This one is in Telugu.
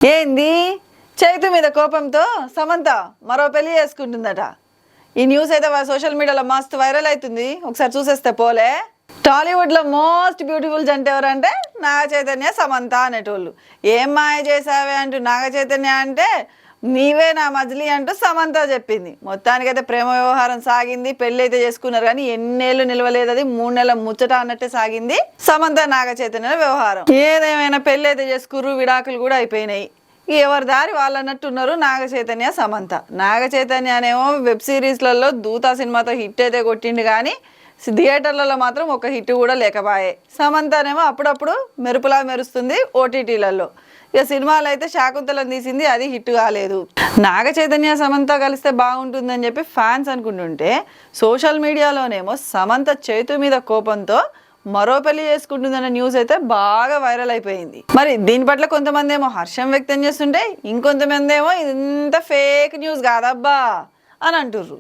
ఏంది చైతు మీద కోపంతో సమంత మరో పెళ్లి చేసుకుంటుందట. ఈ న్యూస్ అయితే సోషల్ మీడియాలో మస్తు వైరల్ అవుతుంది. ఒకసారి చూసేస్తే పోలే. టాలీవుడ్లో మోస్ట్ బ్యూటిఫుల్ జంట ఎవరంటే నాగ చైతన్య సమంత అనేటోళ్ళు. ఏం మాయ చేసావే అంటూ నాగ చైతన్య అంటే నీవే నా మజిలీ అంటూ సమంత చెప్పింది. మొత్తానికైతే ప్రేమ వ్యవహారం సాగింది. పెళ్లి అయితే చేసుకున్నారు కానీ ఎన్నేళ్ళు నిలవలేదు. అది 3 నెలల ముచ్చట అన్నట్టే సాగింది సమంత నాగ చైతన్య వ్యవహారం. ఏదేమైనా పెళ్లి అయితే చేసుకుర్రు, విడాకులు కూడా అయిపోయినాయి. ఎవరి దారి వాళ్ళు అన్నట్టున్నారు నాగ చైతన్య సమంత. నాగ చైతన్య అనేమో వెబ్ సిరీస్లలో దూతా సినిమాతో హిట్ అయితే కొట్టిండు కానీ థియేటర్లలో మాత్రం ఒక హిట్ కూడా లేకపాయే. సమంతనేమో అప్పుడప్పుడు మెరుపులా మెరుస్తుంది ఓటీటీలలో. ఇక సినిమాలు అయితే శాకుంతలం తీసింది, అది హిట్ కాలేదు. నాగ చైతన్య సమంత కలిస్తే బాగుంటుందని చెప్పి ఫ్యాన్స్ అనుకుంటుంటే సోషల్ మీడియాలోనేమో సమంత చైతు మీద కోపంతో మరో పెళ్లి చేసుకుంటుందన్న న్యూస్ అయితే బాగా వైరల్ అయిపోయింది. మరి దీని పట్ల కొంతమంది ఏమో హర్షం వ్యక్తం చేస్తుంటే ఇంకొంతమంది ఏమో ఇంత ఫేక్ న్యూస్ కాదబ్బా అని అంటుర్రు.